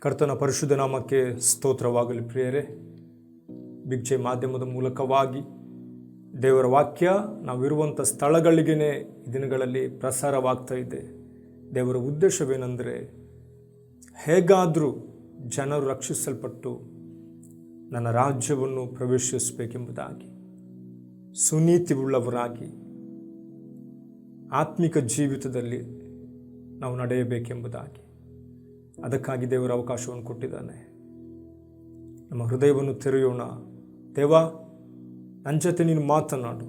ಕರ್ತನ ಪರಿಶುದ್ಧ ನಾಮಕ್ಕೆ ಸ್ತೋತ್ರವಾಗಲಿ. ಪ್ರಿಯರೇ, ಬಿಗ್ ಜೆ ಮಾಧ್ಯಮದ ಮೂಲಕವಾಗಿ ದೇವರ ವಾಕ್ಯ ನಾವಿರುವಂಥ ಸ್ಥಳಗಳಿಗೇ ಈ ದಿನಗಳಲ್ಲಿ ಪ್ರಸಾರವಾಗ್ತಾ ಇದೆ. ದೇವರ ಉದ್ದೇಶವೇನೆಂದರೆ, ಹೇಗಾದರೂ ಜನರು ರಕ್ಷಿಸಲ್ಪಟ್ಟು ನನ್ನ ರಾಜ್ಯವನ್ನು ಪ್ರವೇಶಿಸಬೇಕೆಂಬುದಾಗಿ, ಸುನೀತಿ ಉಳ್ಳವರಾಗಿ ಆತ್ಮಿಕ ಜೀವಿತದಲ್ಲಿ ನಾವು ನಡೆಯಬೇಕೆಂಬುದಾಗಿ, ಅದಕ್ಕಾಗಿ ದೇವರ ಅವಕಾಶವನ್ನು ಕೊಟ್ಟಿದ್ದಾನೆ. ನಮ್ಮ ಹೃದಯವನ್ನು ತೆರೆಯೋಣ. ದೇವ, ನನ್ನ ಜೊತೆ ನೀನು ಮಾತನಾಡು,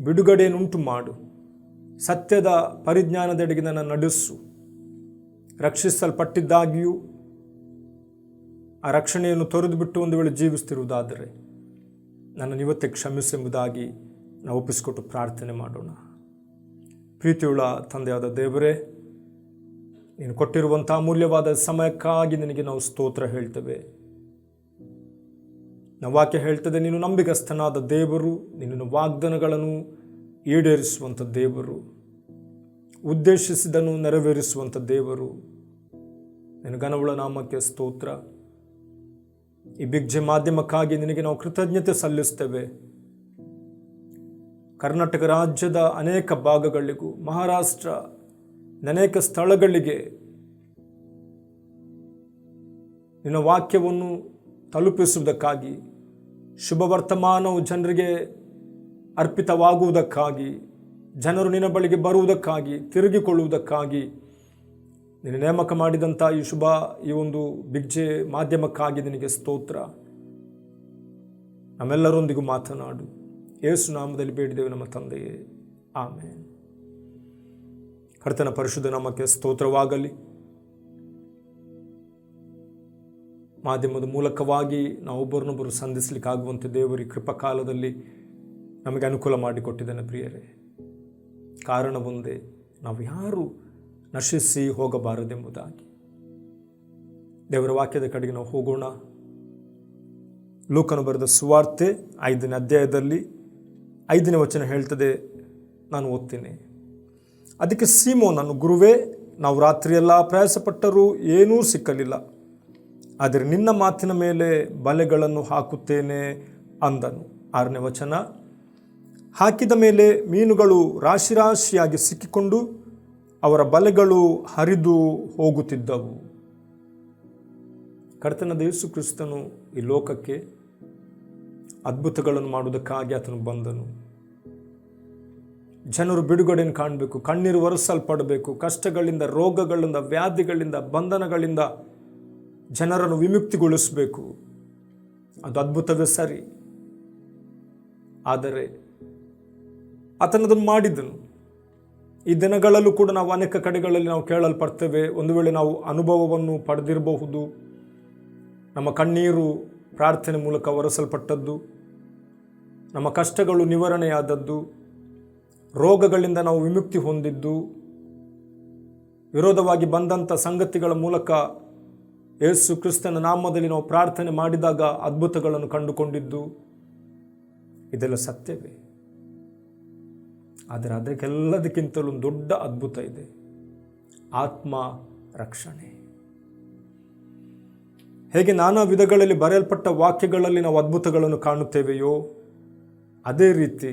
ಬಿಡುಗಡೆಯನ್ನುಂಟು ಮಾಡು, ಸತ್ಯದ ಪರಿಜ್ಞಾನದೆಡೆಗೆ ನನ್ನ ನಡೆಸು. ರಕ್ಷಿಸಲ್ಪಟ್ಟಿದ್ದಾಗಿಯೂ ಆ ರಕ್ಷಣೆಯನ್ನು ತೊರೆದು ಬಿಟ್ಟು ಒಂದು ವೇಳೆ ಜೀವಿಸ್ತಿರುವುದಾದರೆ ನನ್ನನ್ನು ಇವತ್ತೇ ಕ್ಷಮಿಸೆಂಬುದಾಗಿ ನಾವು ಒಪ್ಪಿಸಿಕೊಟ್ಟು ಪ್ರಾರ್ಥನೆ ಮಾಡೋಣ. ಪ್ರೀತಿಯುಳ್ಳ ತಂದೆಯಾದ ದೇವರೇ, ನೀನು ಕೊಟ್ಟಿರುವಂಥ ಅಮೂಲ್ಯವಾದ ಸಮಯಕ್ಕಾಗಿ ನಿನಗೆ ನಾವು ಸ್ತೋತ್ರ ಹೇಳ್ತೇವೆ. ನಾವು ವಾಕ್ಯ ಹೇಳ್ತದೆ, ನೀನು ನಂಬಿಗಸ್ತನಾದ ದೇವರು, ನಿನ್ನ ವಾಗ್ದಾನಗಳನ್ನು ಈಡೇರಿಸುವಂಥ ದೇವರು, ಉದ್ದೇಶಿಸಿದನ್ನು ನೆರವೇರಿಸುವಂಥ ದೇವರು. ನಿನ್ನ ಘನವುಳ್ಳ ನಾಮಕ್ಕೆ ಸ್ತೋತ್ರ. ಈ ಬಿಗ್ ಜೆ ಮಾಧ್ಯಮಕ್ಕಾಗಿ ನಿನಗೆ ನಾವು ಕೃತಜ್ಞತೆ ಸಲ್ಲಿಸ್ತೇವೆ. ಕರ್ನಾಟಕ ರಾಜ್ಯದ ಅನೇಕ ಭಾಗಗಳಿಗೂ, ಮಹಾರಾಷ್ಟ್ರ ಅನೇಕ ಸ್ಥಳಗಳಿಗೆ ನಿನ್ನ ವಾಕ್ಯವನ್ನು ತಲುಪಿಸುವುದಕ್ಕಾಗಿ, ಶುಭ ವರ್ತಮಾನವು ಜನರಿಗೆ ಅರ್ಪಿತವಾಗುವುದಕ್ಕಾಗಿ, ಜನರು ನಿನ್ನ ಬಳಿಗೆ ಬರುವುದಕ್ಕಾಗಿ, ತಿರುಗಿಕೊಳ್ಳುವುದಕ್ಕಾಗಿ ನಿನ್ನ ನೇಮಕ ಮಾಡಿದಂಥ ಈ ಒಂದು ಬಿಗ್ ಜೆ ಮಾಧ್ಯಮಕ್ಕಾಗಿ ನಿನಗೆ ಸ್ತೋತ್ರ. ನಮ್ಮೆಲ್ಲರೊಂದಿಗೂ ಮಾತನಾಡು. ಯೇಸು ನಾಮದಲ್ಲಿ ಬೇಡಿದೆವು ನಮ್ಮ ತಂದೆಯೇ, ಆಮೇನ್. ಕರ್ತನ ಪರಿಶುದ್ಧ ನಾಮಕ್ಕೆ ಸ್ತೋತ್ರವಾಗಲಿ. ಮಾಧ್ಯಮದ ಮೂಲಕವಾಗಿ ನಾವು ಒಬ್ಬರನ್ನೊಬ್ಬರು ಸಂಧಿಸಲಿಕ್ಕಾಗುವಂತೆ ದೇವರ ಕೃಪಾ ಕಾಲದಲ್ಲಿ ನಮಗೆ ಅನುಕೂಲ ಮಾಡಿಕೊಟ್ಟಿದ್ದಾನೆ. ಪ್ರಿಯರೇ, ಕಾರಣ ಒಂದೇ, ನಾವು ಯಾರು ನಶಿಸಿ ಹೋಗಬಾರದೆಂಬುದಾಗಿ. ದೇವರ ವಾಕ್ಯದ ಕಡೆಗೆ ನಾವು ಹೋಗೋಣ. ಲೂಕನು ಬರೆದ ಸುವಾರ್ತೆ 5ನೇ ಅಧ್ಯಾಯದಲ್ಲಿ 5ನೇ ವಚನ ಹೇಳ್ತದೆ, ನಾನು ಓದ್ತೀನಿ. ಅದಕ್ಕೆ ಸೀಮೋನನು, ಗುರುವೇ, ನಾವು ರಾತ್ರಿಯೆಲ್ಲ ಪ್ರಯಾಸಪಟ್ಟರೂ ಏನೂ ಸಿಕ್ಕಲಿಲ್ಲ, ಆದರೆ ನಿನ್ನ ಮಾತಿನ ಮೇಲೆ ಬಲೆಗಳನ್ನು ಹಾಕುತ್ತೇನೆ ಅಂದನು. 6ನೇ ವಚನ, ಹಾಕಿದ ಮೇಲೆ ಮೀನುಗಳು ರಾಶಿ ರಾಶಿಯಾಗಿ ಸಿಕ್ಕಿಕೊಂಡು ಅವರ ಬಲೆಗಳು ಹರಿದು ಹೋಗುತ್ತಿದ್ದವು. ಕರ್ತನಾದ ಯೇಸು ಕ್ರಿಸ್ತನು ಈ ಲೋಕಕ್ಕೆ ಅದ್ಭುತಗಳನ್ನು ಮಾಡುವುದಕ್ಕಾಗಿ ಆತನು ಬಂದನು. ಜನರು ಬಿಡುಗಡೆಯನ್ನು ಕಾಣಬೇಕು, ಕಣ್ಣೀರು ಒರೆಸಲ್ಪಡಬೇಕು, ಕಷ್ಟಗಳಿಂದ, ರೋಗಗಳಿಂದ, ವ್ಯಾಧಿಗಳಿಂದ, ಬಂಧನಗಳಿಂದ ಜನರನ್ನು ವಿಮುಕ್ತಿಗೊಳಿಸಬೇಕು. ಅದು ಅದ್ಭುತವೇ ಸರಿ. ಆದರೆ ಆತನದನ್ನು ಮಾಡಿದನು. ಈ ದಿನಗಳಲ್ಲೂ ಕೂಡ ನಾವು ಅನೇಕ ಕಡೆಗಳಲ್ಲಿ ನಾವು ಕೇಳಲ್ಪಡ್ತೇವೆ. ಒಂದು ವೇಳೆ ನಾವು ಅನುಭವವನ್ನು ಪಡೆದಿರಬಹುದು. ನಮ್ಮ ಕಣ್ಣೀರು ಪ್ರಾರ್ಥನೆ ಮೂಲಕ ಒರೆಸಲ್ಪಟ್ಟದ್ದು, ನಮ್ಮ ಕಷ್ಟಗಳು ನಿವಾರಣೆಯಾದದ್ದು, ರೋಗಗಳಿಂದ ನಾವು ವಿಮುಕ್ತಿ ಹೊಂದಿದ್ದು, ವಿರೋಧವಾಗಿ ಬಂದಂಥ ಸಂಗತಿಗಳ ಮೂಲಕ ಯೇಸು ಕ್ರಿಸ್ತನ ನಾಮದಲ್ಲಿ ನಾವು ಪ್ರಾರ್ಥನೆ ಮಾಡಿದಾಗ ಅದ್ಭುತಗಳನ್ನು ಕಂಡುಕೊಂಡಿದ್ದು, ಇದೆಲ್ಲ ಸತ್ಯವೇ. ಆದರೆ ಅದಕ್ಕೆಲ್ಲದಕ್ಕಿಂತಲೂ ಒಂದು ದೊಡ್ಡ ಅದ್ಭುತ ಇದೆ, ಆತ್ಮ ರಕ್ಷಣೆ. ಹೇಗೆ ನಾನಾ ವಿಧಗಳಲ್ಲಿ ಬರೆಯಲ್ಪಟ್ಟ ವಾಕ್ಯಗಳಲ್ಲಿ ನಾವು ಅದ್ಭುತಗಳನ್ನು ಕಾಣುತ್ತೇವೆಯೋ, ಅದೇ ರೀತಿ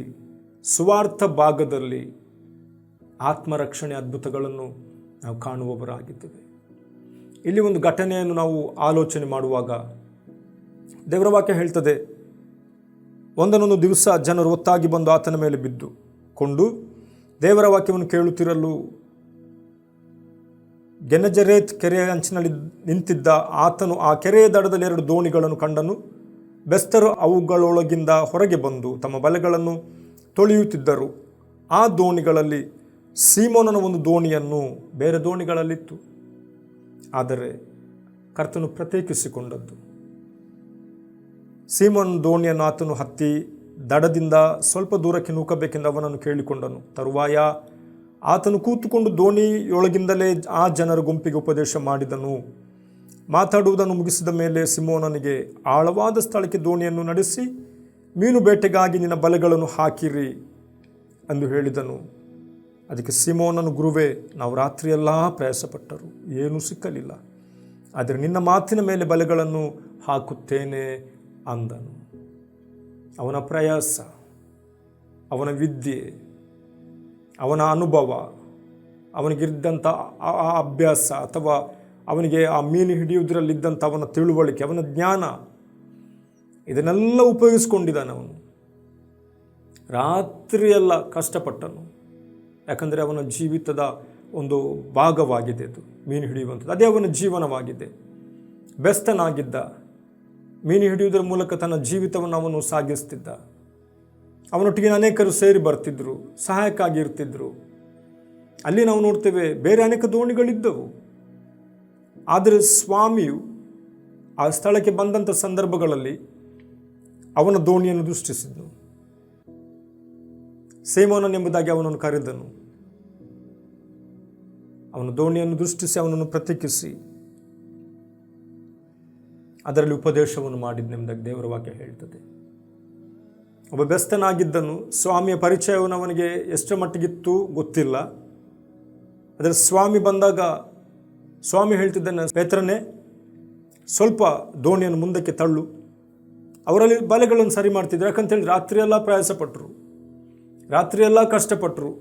ಸುವಾರ್ಥ ಭಾಗದಲ್ಲಿ ಆತ್ಮರಕ್ಷಣೆ ಅದ್ಭುತಗಳನ್ನು ನಾವು ಕಾಣುವವರಾಗಿದ್ದೇವೆ. ಇಲ್ಲಿ ಒಂದು ಘಟನೆಯನ್ನು ನಾವು ಆಲೋಚನೆ ಮಾಡುವಾಗ ದೇವರ ವಾಕ್ಯ ಹೇಳ್ತದೆ, ಒಂದೊಂದು ದಿವಸ ಜನರು ಒತ್ತಾಗಿ ಬಂದು ಆತನ ಮೇಲೆ ಬಿದ್ದುಕೊಂಡು ದೇವರ ವಾಕ್ಯವನ್ನು ಕೇಳುತ್ತಿರಲು ಗೆನಜರೇತ್ ಕೆರೆಯ ಅಂಚಿನಲ್ಲಿ ನಿಂತಿದ್ದ ಆತನು ಆ ಕೆರೆಯ ದಡದಲ್ಲಿ 2 ದೋಣಿಗಳನ್ನು ಕಂಡನು. ಬೆಸ್ತರು ಅವುಗಳೊಳಗಿಂದ ಹೊರಗೆ ಬಂದು ತಮ್ಮ ಬಲೆಗಳನ್ನು ತೊಳೆಯುತ್ತಿದ್ದರು. ಆ ದೋಣಿಗಳಲ್ಲಿ ಸೀಮೋನನ ಒಂದು ದೋಣಿಯನ್ನು ಬೇರೆ ದೋಣಿಗಳಲ್ಲಿತ್ತು. ಆದರೆ ಕರ್ತನು ಪ್ರತ್ಯೇಕಿಸಿಕೊಂಡದ್ದು. ಸೀಮೋನನ ದೋಣಿಯನ್ನು ಆತನು ಹತ್ತಿ ದಡದಿಂದ ಸ್ವಲ್ಪ ದೂರಕ್ಕೆ ನೂಕಬೇಕೆಂದು ಅವನನ್ನು ಕೇಳಿಕೊಂಡನು. ತರುವಾಯ ಆತನು ಕೂತುಕೊಂಡು ದೋಣಿಯೊಳಗಿಂದಲೇ ಆ ಜನರ ಗುಂಪಿಗೆ ಉಪದೇಶ ಮಾಡಿದನು. ಮಾತಾಡುವುದನ್ನು ಮುಗಿಸಿದ ಮೇಲೆ ಸಿಮೋನನಿಗೆ, ಆಳವಾದ ಸ್ಥಳಕ್ಕೆ ದೋಣಿಯನ್ನು ನಡೆಸಿ ಮೀನು ಬೇಟೆಗಾಗಿ ನಿನ್ನ ಬಲೆಗಳನ್ನು ಹಾಕಿರಿ ಎಂದು ಹೇಳಿದನು. ಅದಕ್ಕೆ ಸಿಮೋನನು, ಗುರುವೇ, ನಾವು ರಾತ್ರಿಯೆಲ್ಲ ಪ್ರಯಾಸಪಟ್ಟರು, ಏನೂ ಸಿಕ್ಕಲಿಲ್ಲ, ಆದರೆ ನಿನ್ನ ಮಾತಿನ ಮೇಲೆ ಬಲೆಗಳನ್ನು ಹಾಕುತ್ತೇನೆ ಅಂದನು. ಅವನ ಪ್ರಯಾಸ, ಅವನ ವಿದ್ಯೆ, ಅವನ ಅನುಭವ, ಅವನಿಗಿದ್ದಂಥ ಆ ಅಭ್ಯಾಸ ಅಥವಾ ಅವನಿಗೆ ಆ ಮೀನು ಹಿಡಿಯುವುದರಲ್ಲಿದ್ದಂಥ ಅವನ ತಿಳುವಳಿಕೆ, ಅವನ ಜ್ಞಾನ, ಇದನ್ನೆಲ್ಲ ಉಪಯೋಗಿಸ್ಕೊಂಡಿದ್ದಾನೆ ಅವನು. ರಾತ್ರಿಯೆಲ್ಲ ಕಷ್ಟಪಟ್ಟನು. ಯಾಕಂದರೆ ಅವನ ಜೀವಿತದ ಒಂದು ಭಾಗವಾಗಿದೆ ಅದು ಮೀನು ಹಿಡಿಯುವಂಥದ್ದು. ಅದೇ ಅವನ ಜೀವನವಾಗಿದೆ. ಬೆಸ್ತನಾಗಿದ್ದ. ಮೀನು ಹಿಡಿಯುವುದರ ಮೂಲಕ ತನ್ನ ಜೀವಿತವನ್ನು ಅವನು ಸಾಗಿಸ್ತಿದ್ದ. ಅವನೊಟ್ಟಿಗೆ ಅನೇಕರು ಸೇರಿ ಬರ್ತಿದ್ರು, ಸಹಾಯಕ್ಕಾಗಿ ಇರ್ತಿದ್ರು. ಅಲ್ಲಿ ನಾವು ನೋಡ್ತೇವೆ ಬೇರೆ ಅನೇಕ ದೋಣಿಗಳಿದ್ದವು. ಆದರೆ ಸ್ವಾಮಿಯು ಆ ಸ್ಥಳಕ್ಕೆ ಬಂದಂಥ ಸಂದರ್ಭಗಳಲ್ಲಿ ಅವನ ದೋಣಿಯನ್ನು ದೃಷ್ಟಿಸಿದನು. ಸೀಮೋನನೆಂಬುದಾಗಿ ಅವನನ್ನು ಕರೆದನು. ಅವನ ದೋಣಿಯನ್ನು ದೃಷ್ಟಿಸಿ ಅವನನ್ನು ಪ್ರತ್ಯೇಕಿಸಿ ಅದರಲ್ಲಿ ಉಪದೇಶವನ್ನು ಮಾಡಿದನೆಂಬುದಾಗಿ ದೇವರ ವಾಕ್ಯ ಹೇಳ್ತದೆ. ಒಬ್ಬ ಬೆಸ್ತನಾಗಿದ್ದನು. ಸ್ವಾಮಿಯ ಪರಿಚಯವನ್ನು ಅವನಿಗೆ ಎಷ್ಟರ ಮಟ್ಟಿಗಿತ್ತು ಗೊತ್ತಿಲ್ಲ. ಅದರ ಸ್ವಾಮಿ ಬಂದಾಗ ಸ್ವಾಮಿ ಹೇಳ್ತಿದ್ದಾನೆ, ಪೇತ್ರನೇ ಸ್ವಲ್ಪ ದೋಣಿಯನ್ನು ಮುಂದಕ್ಕೆ ತಳ್ಳು. ಅವರಲ್ಲಿ ಬಲೆಗಳನ್ನು ಸರಿ ಮಾಡ್ತಿದ್ರು. ಯಾಕಂತೇಳಿ ರಾತ್ರಿಯೆಲ್ಲ ಪ್ರಯಾಸಪಟ್ಟರು, ರಾತ್ರಿಯೆಲ್ಲ ಕಷ್ಟಪಟ್ಟರು.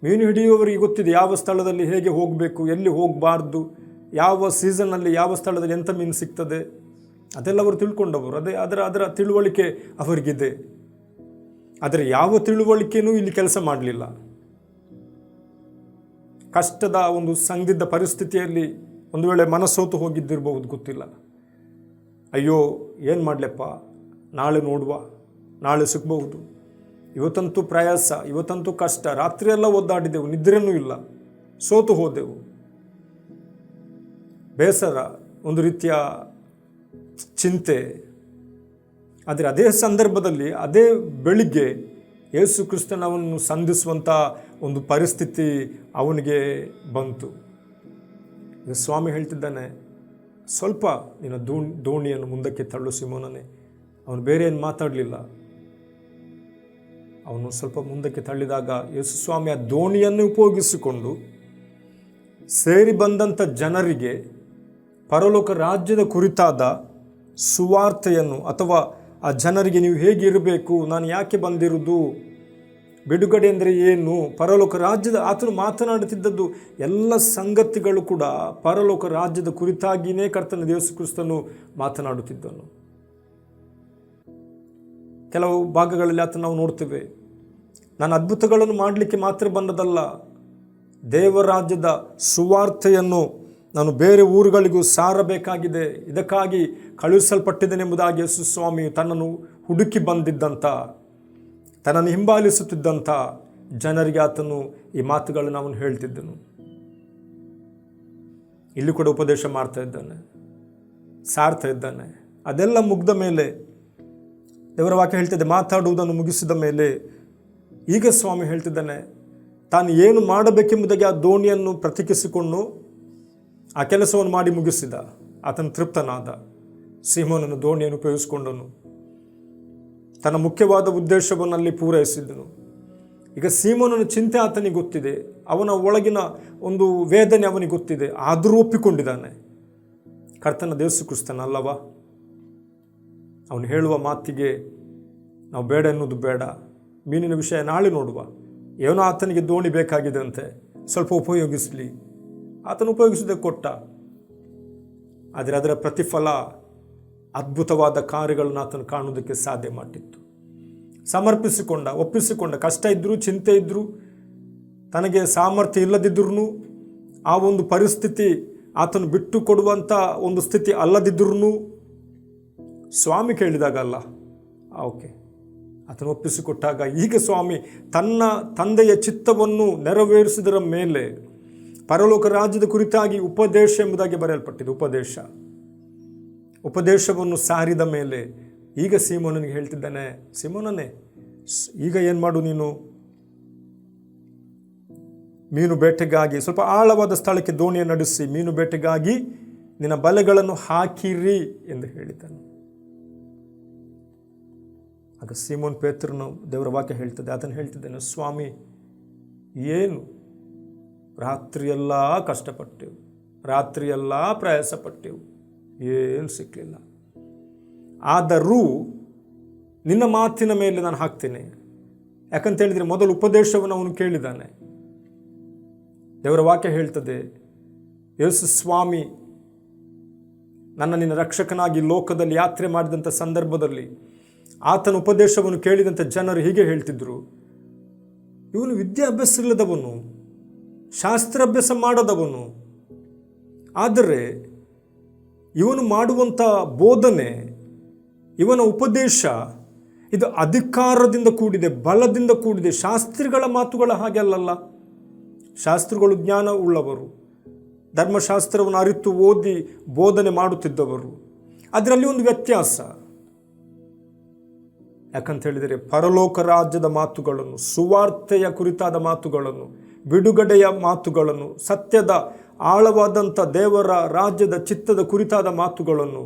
ಮೀನು ಹಿಡಿಯುವವರಿಗೆ ಗೊತ್ತಿದೆ ಯಾವ ಸ್ಥಳದಲ್ಲಿ ಹೇಗೆ ಹೋಗಬೇಕು, ಎಲ್ಲಿ ಹೋಗಬಾರ್ದು, ಯಾವ ಸೀಸನ್ನಲ್ಲಿ ಯಾವ ಸ್ಥಳದಲ್ಲಿ ಎಂಥ ಮೀನು ಸಿಗ್ತದೆ, ಅದೆಲ್ಲ ಅವರು ತಿಳ್ಕೊಂಡವರು. ಅದರ ತಿಳುವಳಿಕೆ ಅವರಿಗಿದೆ. ಆದರೆ ಯಾವ ತಿಳುವಳಿಕೆಯೂ ಇಲ್ಲಿ ಕೆಲಸ ಮಾಡಲಿಲ್ಲ. ಕಷ್ಟದ ಒಂದು ಸಂದಿಗ್ಧ ಪರಿಸ್ಥಿತಿಯಲ್ಲಿ ಒಂದು ವೇಳೆ ಮನಸ್ಸೋತು ಹೋಗಿದ್ದಿರಬಹುದು, ಗೊತ್ತಿಲ್ಲ. ಅಯ್ಯೋ ಏನು ಮಾಡಲಪ್ಪ, ನಾಳೆ ನೋಡುವ, ನಾಳೆ ಸಿಗಬಹುದು, ಇವತ್ತಂತೂ ಪ್ರಯಾಸ, ಇವತ್ತಂತೂ ಕಷ್ಟ, ರಾತ್ರಿಯೆಲ್ಲ ಒದ್ದಾಡಿದೆವು, ನಿದ್ರೆನೂ ಇಲ್ಲ, ಸೋತು ಹೋದೆವು, ಬೇಸರ, ಒಂದು ರೀತಿಯ ಚಿಂತೆ. ಆದರೆ ಅದೇ ಸಂದರ್ಭದಲ್ಲಿ ಅದೇ ಬೆಳಿಗ್ಗೆ ಯೇಸು ಕ್ರಿಸ್ತನವನ್ನು ಸಂಧಿಸುವಂಥ ಒಂದು ಪರಿಸ್ಥಿತಿ ಅವನಿಗೆ ಬಂತು. ಸ್ವಾಮಿ ಹೇಳ್ತಿದ್ದಾನೆ, ಸ್ವಲ್ಪ ನಿನ್ನ ದೋಣಿಯನ್ನು ಮುಂದಕ್ಕೆ ತಳ್ಳು ಸೀಮೋನನೇ. ಅವನು ಬೇರೆ ಏನು ಮಾತಾಡಲಿಲ್ಲ. ಅವನು ಸ್ವಲ್ಪ ಮುಂದಕ್ಕೆ ತಳ್ಳಿದಾಗ ಯೇಸು ಸ್ವಾಮಿ ಆ ದೋಣಿಯನ್ನು ಉಪಯೋಗಿಸಿಕೊಂಡು ಸೇರಿ ಬಂದಂಥ ಜನರಿಗೆ ಪರಲೋಕ ರಾಜ್ಯದ ಕುರಿತಾದ ಸುವಾರ್ತೆಯನ್ನು ಅಥವಾ ಆ ಜನರಿಗೆ ನೀವು ಹೇಗಿರಬೇಕು, ನಾನು ಯಾಕೆ ಬಂದಿರುವುದು, ಬಿಡುಗಡೆ ಅಂದರೆ ಏನು, ಪರಲೋಕ ರಾಜ್ಯದ ಆತನು ಮಾತನಾಡುತ್ತಿದ್ದದ್ದು ಎಲ್ಲ ಸಂಗತಿಗಳು ಕೂಡ ಪರಲೋಕ ರಾಜ್ಯದ ಕುರಿತಾಗಿಯೇ ಕರ್ತನ ಯೇಸು ಕ್ರಿಸ್ತನು ಮಾತನಾಡುತ್ತಿದ್ದನು. ಕೆಲವು ಭಾಗಗಳಲ್ಲಿ ಆತ ನಾವು ನೋಡ್ತೇವೆ, ನಾನು ಅದ್ಭುತಗಳನ್ನು ಮಾಡಲಿಕ್ಕೆ ಮಾತ್ರ ಬಂದದಲ್ಲ, ದೇವರ ರಾಜ್ಯದ ಸುವಾರ್ತೆಯನ್ನು ನಾನು ಬೇರೆ ಊರುಗಳಿಗೂ ಸಾರಬೇಕಾಗಿದೆ, ಇದಕ್ಕಾಗಿ ಕಳುಹಿಸಲ್ಪಟ್ಟಿದ್ದೇನೆಂಬುದಾಗಿ ಯೇಸು ಸ್ವಾಮಿಯು ತನ್ನನ್ನು ಹುಡುಕಿ ಬಂದಿದ್ದಂಥ, ತನ್ನನ್ನು ಹಿಂಬಾಲಿಸುತ್ತಿದ್ದಂಥ ಜನರಿಗೆ ಆತನು ಈ ಮಾತುಗಳನ್ನು ಅವನು ಹೇಳ್ತಿದ್ದನು. ಇಲ್ಲಿ ಕೂಡ ಉಪದೇಶ ಮಾಡ್ತಾ ಇದ್ದಾನೆ, ಸಾರ್ತಾ ಇದ್ದಾನೆ. ಅದೆಲ್ಲ ಮುಗ್ದ ಮೇಲೆ ದೇವರ ವಾಕ್ಯ ಹೇಳ್ತಿದ್ದೆ, ಮಾತಾಡುವುದನ್ನು ಮುಗಿಸಿದ ಮೇಲೆ ಈಗ ಸ್ವಾಮಿ ಹೇಳ್ತಿದ್ದಾನೆ, ತಾನು ಏನು ಮಾಡಬೇಕೆಂಬುದಾಗಿ ಆ ದೋಣಿಯನ್ನು ಪ್ರತ್ಯೇಕಿಸಿಕೊಂಡು ಆ ಕೆಲಸವನ್ನು ಮಾಡಿ ಮುಗಿಸಿದ. ಆತನು ತೃಪ್ತನಾದ. ಸೀಮೋನನು ದೋಣಿಯನ್ನು ಉಪಯೋಗಿಸಿಕೊಂಡನು, ತನ್ನ ಮುಖ್ಯವಾದ ಉದ್ದೇಶವನ್ನು ಅಲ್ಲಿ ಪೂರೈಸಿದ್ದನು. ಈಗ ಸೀಮೋನನ ಚಿಂತೆ ಆತನಿಗೆ ಗೊತ್ತಿದೆ, ಅವನ ಒಳಗಿನ ಒಂದು ವೇದನೆ ಅವನಿಗೆ ಗೊತ್ತಿದೆ, ಆದರೂ ಒಪ್ಪಿಕೊಂಡಿದ್ದಾನೆ. ಕರ್ತನ ಯೇಸು ಕ್ರಿಸ್ತನ ಅಲ್ಲವಾ, ಅವನು ಹೇಳುವ ಮಾತಿಗೆ ನಾವು ಬೇಡ ಎನ್ನುವುದು ಬೇಡ, ಮೀನಿನ ವಿಷಯ ನಾಳೆ ನೋಡುವ, ಏನೋ ಆತನಿಗೆ ದೋಣಿ ಬೇಕಾಗಿದೆ ಅಂತೆ, ಸ್ವಲ್ಪ ಉಪಯೋಗಿಸಲಿ. ಆತನು ಉಪಯೋಗಿಸೋದಕ್ಕೆ ಕೊಟ್ಟ. ಆದರೆ ಅದರ ಪ್ರತಿಫಲ ಅದ್ಭುತವಾದ ಕಾರ್ಯಗಳನ್ನು ಆತನು ಕಾಣುವುದಕ್ಕೆ ಸಾಧ್ಯ ಮಾಡಿತ್ತು. ಸಮರ್ಪಿಸಿಕೊಂಡ, ಒಪ್ಪಿಸಿಕೊಂಡ. ಕಷ್ಟ ಇದ್ದರೂ, ಚಿಂತೆ ಇದ್ದರೂ, ತನಗೆ ಸಾಮರ್ಥ್ಯ ಇಲ್ಲದಿದ್ದರೂ, ಆ ಒಂದು ಪರಿಸ್ಥಿತಿ ಆತನು ಬಿಟ್ಟು ಕೊಡುವಂಥ ಒಂದು ಸ್ಥಿತಿ ಅಲ್ಲದಿದ್ದರೂ ಸ್ವಾಮಿ ಕೇಳಿದಾಗಲ್ಲ, ಓಕೆ ಆತನು ಒಪ್ಪಿಸಿಕೊಟ್ಟಾಗ ಈಗ ಸ್ವಾಮಿ ತನ್ನ ತಂದೆಯ ಚಿತ್ತವನ್ನು ನೆರವೇರಿಸಿದರ ಮೇಲೆ ಪರಲೋಕ ರಾಜ್ಯದ ಕುರಿತಾಗಿ ಉಪದೇಶ ಎಂಬುದಾಗಿ ಬರೆಯಲ್ಪಟ್ಟಿದೆ. ಉಪದೇಶವನ್ನು ಸಾರಿದ ಮೇಲೆ ಈಗ ಸೀಮೋನನಿಗೆ ಹೇಳ್ತಿದ್ದಾನೆ, ಸೀಮೋನನೇ ಈಗ ಏನು ಮಾಡು, ನೀನು ಮೀನು ಬೇಟೆಗಾಗಿ ಸ್ವಲ್ಪ ಆಳವಾದ ಸ್ಥಳಕ್ಕೆ ದೋಣಿಯನ್ನು ನಡೆಸಿ ಮೀನು ಬೇಟೆಗಾಗಿ ನಿನ್ನ ಬಲೆಗಳನ್ನು ಹಾಕಿರಿ ಎಂದು ಹೇಳಿದ್ದಾನೆ. ಆಗ ಸೀಮೋನ್ ಪೇತ್ರನು ದೇವರ ವಾಕ್ಯ ಹೇಳ್ತದೆ, ಆತನು ಹೇಳ್ತಿದ್ದಾನೆ, ಸ್ವಾಮಿ ಏನು ರಾತ್ರಿಯೆಲ್ಲ ಕಷ್ಟಪಟ್ಟೆವು, ರಾತ್ರಿಯೆಲ್ಲ ಪ್ರಯಾಸಪಟ್ಟೆವು, ಏನು ಸಿಕ್ಕಲಿಲ್ಲ. ಆದರೂ ನಿನ್ನ ಮಾತಿನ ಮೇಲೆ ನಾನು ಹಾಕ್ತೇನೆ. ಯಾಕಂತ ಹೇಳಿದರೆ ಮೊದಲು ಉಪದೇಶವನ್ನು ಅವನು ಕೇಳಿದ್ದಾನೆ. ದೇವರ ವಾಕ್ಯ ಹೇಳ್ತದೆ, ಯೇಸು ಸ್ವಾಮಿ ನಿನ್ನ ರಕ್ಷಕನಾಗಿ ಲೋಕದಲ್ಲಿ ಯಾತ್ರೆ ಮಾಡಿದಂಥ ಸಂದರ್ಭದಲ್ಲಿ ಆತನ ಉಪದೇಶವನ್ನು ಕೇಳಿದಂಥ ಜನರು ಹೀಗೆ ಹೇಳ್ತಿದ್ರು, ಇವನು ವಿದ್ಯಾಭ್ಯಾಸ ಇಲ್ಲದವನು, ಶಾಸ್ತ್ರಾಭ್ಯಾಸ ಮಾಡದವನು, ಆದರೆ ಇವನು ಮಾಡುವಂಥ ಬೋಧನೆ, ಇವನ ಉಪದೇಶ ಇದು ಅಧಿಕಾರದಿಂದ ಕೂಡಿದೆ, ಬಲದಿಂದ ಕೂಡಿದೆ. ಶಾಸ್ತ್ರಿಗಳ ಮಾತುಗಳ ಹಾಗೆ ಅಲ್ಲಲ್ಲ. ಶಾಸ್ತ್ರಿಗಳು ಜ್ಞಾನ ಉಳ್ಳವರು, ಧರ್ಮಶಾಸ್ತ್ರವನ್ನು ಅರಿತು ಓದಿ ಬೋಧನೆ ಮಾಡುತ್ತಿದ್ದವರು. ಅದರಲ್ಲಿ ಒಂದು ವ್ಯತ್ಯಾಸ. ಯಾಕಂತ ಹೇಳಿದರೆ ಪರಲೋಕ ರಾಜ್ಯದ ಮಾತುಗಳನ್ನು, ಸುವಾರ್ತೆಯ ಕುರಿತಾದ ಮಾತುಗಳನ್ನು, ಬಿಡುಗಡೆಯ ಮಾತುಗಳನ್ನು, ಸತ್ಯದ ಆಳವಾದಂಥ ದೇವರ ರಾಜ್ಯದ ಚಿತ್ತದ ಕುರಿತಾದ ಮಾತುಗಳನ್ನು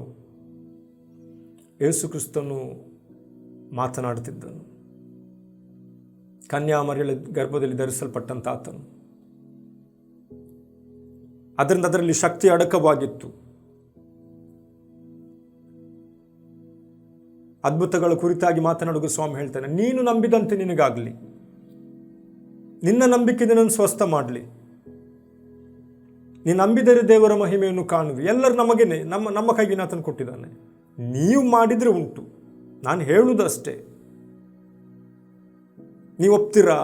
ಯೇಸು ಕ್ರಿಸ್ತನು ಮಾತನಾಡುತ್ತಿದ್ದನು. ಕನ್ಯಾಮರಿಯಳ ಗರ್ಭದಲ್ಲಿ ಧರಿಸಲ್ಪಟ್ಟಂತ ಆತನು. ಅದರಿಂದ ಅದರಲ್ಲಿ ಶಕ್ತಿ ಅಡಕವಾಗಿತ್ತು. ಅದ್ಭುತಗಳ ಕುರಿತಾಗಿ ಮಾತನಾಡುವ ಸ್ವಾಮಿ ಹೇಳ್ತಾನೆ, ನೀನು ನಂಬಿದಂತೆ ನಿನಗಾಗಲಿ, ನಿನ್ನ ನಂಬಿಕೆ ನಿನ್ನನ್ನು ಸ್ವಸ್ಥ ಮಾಡಲಿ, ನೀನು ನಂಬಿದರೆ ದೇವರ ಮಹಿಮೆಯನ್ನು ಕಾಣುವಿ. ಎಲ್ಲರೂ ನಮಗೇನೆ, ನಮ್ಮ ಕೈಗೆ ಆತನು ಕೊಟ್ಟಿದ್ದಾನೆ. ನೀವು ಮಾಡಿದರೆ ಉಂಟು, ನಾನು ಹೇಳುವುದಷ್ಟೇ. ನೀವು ಒಪ್ತೀರಾ,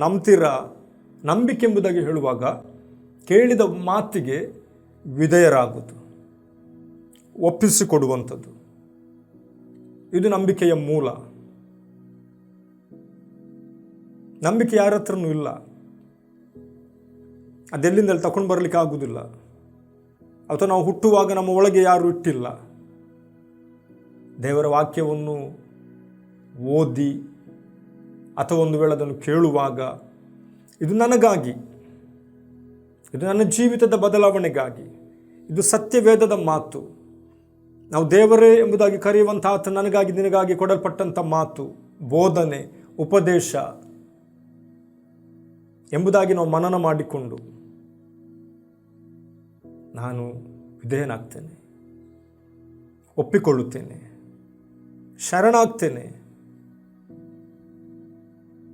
ನಂಬ್ತೀರಾ? ನಂಬಿಕೆ ಎಂಬುದಾಗಿ ಹೇಳುವಾಗ ಕೇಳಿದ ಮಾತಿಗೆ ವಿಧೇಯರಾಗುವುದು, ಒಪ್ಪಿಸಿಕೊಡುವಂಥದ್ದು, ಇದು ನಂಬಿಕೆಯ ಮೂಲ. ನಂಬಿಕೆ ಯಾರ ಹತ್ರನೂ ಇಲ್ಲ, ಅದೆಲ್ಲಿಂದಲ್ಲಿ ತಗೊಂಡು ಬರಲಿಕ್ಕೆ ಆಗುವುದಿಲ್ಲ. ಅಥವಾ ನಾವು ಹುಟ್ಟುವಾಗ ನಮ್ಮ ಒಳಗೆ ಯಾರು ಇಟ್ಟಿಲ್ಲ. ದೇವರ ವಾಕ್ಯವನ್ನು ಓದಿ ಅಥವಾ ಒಂದು ವೇಳೆ ಅದನ್ನು ಕೇಳುವಾಗ ಇದು ನನಗಾಗಿ, ಇದು ನನ್ನ ಜೀವಿತದ ಬದಲಾವಣೆಗಾಗಿ, ಇದು ಸತ್ಯವೇದದ ಮಾತು, ನಾವು ದೇವರೇ ಎಂಬುದಾಗಿ ಕರೆಯುವಂಥ ಆತ ನನಗಾಗಿ ನಿನಗಾಗಿ ಕೊಡಲ್ಪಟ್ಟಂಥ ಮಾತು, ಬೋಧನೆ, ಉಪದೇಶ ಎಂಬುದಾಗಿ ನಾವು ಮನನ ಮಾಡಿಕೊಂಡು ನಾನು ವಿಧೇಯನಾಗ್ತೇನೆ, ಒಪ್ಪಿಕೊಳ್ಳುತ್ತೇನೆ, ಶರಣಾಗ್ತೇನೆ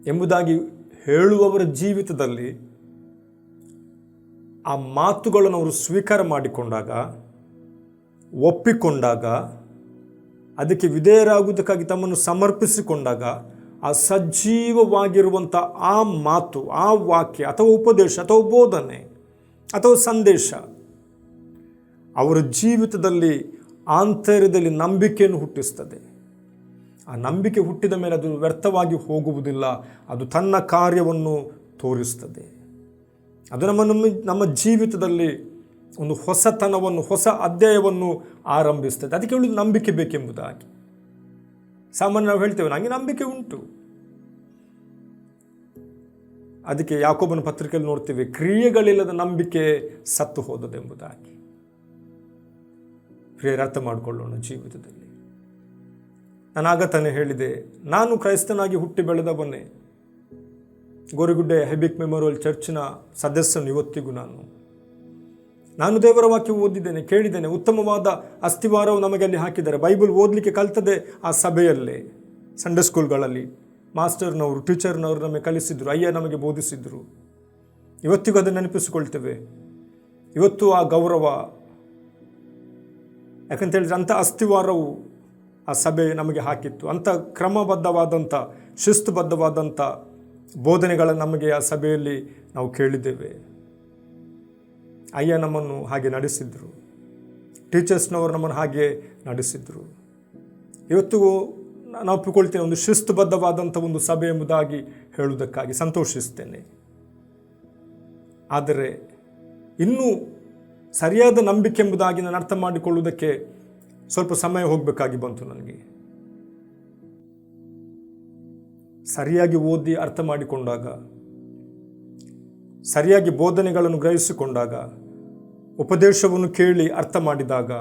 ಎಂಬುದಾಗಿ ಹೇಳುವವರ ಜೀವಿತದಲ್ಲಿ ಆ ಮಾತುಗಳನ್ನು ಅವರು ಸ್ವೀಕಾರ ಮಾಡಿಕೊಂಡಾಗ, ಒಪ್ಪಿಕೊಂಡಾಗ, ಅದಕ್ಕೆ ವಿಧೇಯರಾಗುವುದಕ್ಕಾಗಿ ತಮ್ಮನ್ನು ಸಮರ್ಪಿಸಿಕೊಂಡಾಗ, ಆ ಸಜೀವವಾಗಿರುವಂಥ ಆ ಮಾತು, ಆ ವಾಕ್ಯ ಅಥವಾ ಉಪದೇಶ ಅಥವಾ ಬೋಧನೆ ಅಥವಾ ಸಂದೇಶ ಅವರ ಜೀವಿತದಲ್ಲಿ ಆಂತರ್ಯದಲ್ಲಿ ನಂಬಿಕೆಯನ್ನು ಹುಟ್ಟಿಸ್ತದೆ. ಆ ನಂಬಿಕೆ ಹುಟ್ಟಿದ ಮೇಲೆ ಅದು ವ್ಯರ್ಥವಾಗಿ ಹೋಗುವುದಿಲ್ಲ, ಅದು ತನ್ನ ಕಾರ್ಯವನ್ನು ತೋರಿಸ್ತದೆ. ಅದು ನಮ್ಮ ಜೀವಿತದಲ್ಲಿ ಒಂದು ಹೊಸತನವನ್ನು, ಹೊಸ ಅಧ್ಯಾಯವನ್ನು ಆರಂಭಿಸ್ತದೆ. ಅದಕ್ಕೆ ಹೇಳುವುದು ನಂಬಿಕೆ ಬೇಕೆಂಬುದಾಗಿ. ಸಾಮಾನ್ಯ ನಾವು ಹೇಳ್ತೇವೆ ನನಗೆ ನಂಬಿಕೆ ಉಂಟು. ಅದಕ್ಕೆ ಯಾಕೋಬನ ಪತ್ರಿಕೆಯಲ್ಲಿ ನೋಡ್ತೇವೆ, ಕ್ರಿಯೆಗಳಿಲ್ಲದ ನಂಬಿಕೆ ಸತ್ತು ಹೋದದೆಂಬುದಾಗಿ. ಪ್ರಿಯರೇ, ಅರ್ಥ ಮಾಡಿಕೊಳ್ಳೋಣ ಜೀವಿತದಲ್ಲಿ. ನಾನಾಗ ತಾನೇ ಹೇಳಿದೆ, ನಾನು ಕ್ರೈಸ್ತನಾಗಿ ಹುಟ್ಟಿ ಬೆಳೆದವನ್ನೇ. ಗೋರಿಗುಡ್ಡೆ ಹೆಬಿಕ್ ಮೆಮೋರಿಯಲ್ ಚರ್ಚ್ನ ಸದಸ್ಯನು ಇವತ್ತಿಗೂ ನಾನು ದೇವರ ವಾಕ್ಯ ಓದಿದ್ದೇನೆ, ಕೇಳಿದ್ದೇನೆ. ಉತ್ತಮವಾದ ಅಸ್ತಿವಾರವು ನಮಗೆ ಅಲ್ಲಿ ಹಾಕಿದ್ದಾರೆ. ಬೈಬಲ್ ಓದಲಿಕ್ಕೆ ಕಲ್ತದೆ ಆ ಸಭೆಯಲ್ಲೇ, ಸಂಡೇ ಸ್ಕೂಲ್ಗಳಲ್ಲಿ ಮಾಸ್ಟರ್ನವರು, ಟೀಚರ್ನವರು ನಮಗೆ ಕಲಿಸಿದ್ರು, ಅಯ್ಯ ನಮಗೆ ಬೋಧಿಸಿದ್ರು. ಇವತ್ತಿಗೂ ಅದನ್ನು ನೆನಪಿಸಿಕೊಳ್ತೇವೆ. ಇವತ್ತು ಆ ಗೌರವ, ಯಾಕಂತೇಳಿದ್ರೆ ಅಂಥ ಅಸ್ತಿವಾರವು ಆ ಸಭೆ ನಮಗೆ ಹಾಕಿತ್ತು. ಅಂಥ ಕ್ರಮಬದ್ಧವಾದಂಥ, ಶಿಸ್ತುಬದ್ಧವಾದಂಥ ಬೋಧನೆಗಳನ್ನು ನಮಗೆ ಆ ಸಭೆಯಲ್ಲಿ ನಾವು ಕೇಳಿದ್ದೇವೆ. ಅಯ್ಯ ನಮ್ಮನ್ನು ಹಾಗೆ ನಡೆಸಿದ್ರು, ಟೀಚರ್ಸ್ನವರು ನಮ್ಮನ್ನು ಹಾಗೆ ನಡೆಸಿದ್ರು. ಇವತ್ತಿಗೂ ನಾನು ಒಪ್ಪಿಕೊಳ್ತೇನೆ, ಒಂದು ಶಿಸ್ತುಬದ್ಧವಾದಂಥ ಒಂದು ಸಭೆ ಎಂಬುದಾಗಿ ಹೇಳುವುದಕ್ಕಾಗಿ ಸಂತೋಷಿಸ್ತೇನೆ. ಆದರೆ ಇನ್ನೂ ಸರಿಯಾದ ನಂಬಿಕೆ ಎಂಬುದಾಗಿ ನಾನು ಅರ್ಥ ಮಾಡಿಕೊಳ್ಳುವುದಕ್ಕೆ ಸ್ವಲ್ಪ ಸಮಯ ಹೋಗಬೇಕಾಗಿ ಬಂತು. ನನಗೆ ಸರಿಯಾಗಿ ಓದಿ ಅರ್ಥ ಮಾಡಿಕೊಂಡಾಗ, ಸರಿಯಾಗಿ ಬೋಧನೆಗಳನ್ನು ಗ್ರಹಿಸಿಕೊಂಡಾಗ, ಉಪದೇಶವನ್ನು ಕೇಳಿ ಅರ್ಥ ಮಾಡಿದಾಗ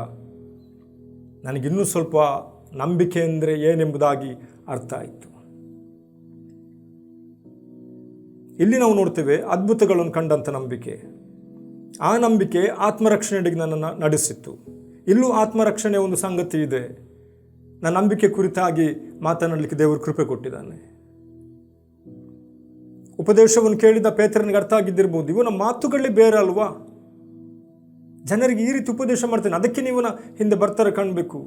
ನನಗಿನ್ನೂ ಸ್ವಲ್ಪ ನಂಬಿಕೆ ಅಂದರೆ ಏನೆಂಬುದಾಗಿ ಅರ್ಥ ಆಯಿತು. ಇಲ್ಲಿ ನಾವು ನೋಡ್ತೇವೆ ಅದ್ಭುತಗಳನ್ನು ಕಂಡಂಥ ನಂಬಿಕೆ. ಆ ನಂಬಿಕೆ ಆತ್ಮರಕ್ಷಣೆಗೆ ನನ್ನನ್ನು ನಡೆಸಿತ್ತು. ಇಲ್ಲೂ ಆತ್ಮರಕ್ಷಣೆಯ ಒಂದು ಸಂಗತಿ ಇದೆ. ನನ್ನ ನಂಬಿಕೆ ಕುರಿತಾಗಿ ಮಾತನಾಡಲಿಕ್ಕೆ ದೇವರು ಕೃಪೆ ಕೊಟ್ಟಿದ್ದಾನೆ. ಉಪದೇಶವನ್ನು ಕೇಳಿದ ಪೇತ್ರನಿಗೆ ಅರ್ಥ ಆಗಿದ್ದಿರ್ಬೋದು, ಇವನ ಮಾತುಗಳೇ ಬೇರೆ ಅಲ್ವಾ, ಜನರಿಗೆ ಈ ರೀತಿ ಉಪದೇಶ ಮಾಡ್ತಾನೆ, ಅದಕ್ಕೆ ನೀವನ ಹಿಂದೆ ಬರ್ತಾರೆ ಕಾಣಬೇಕು.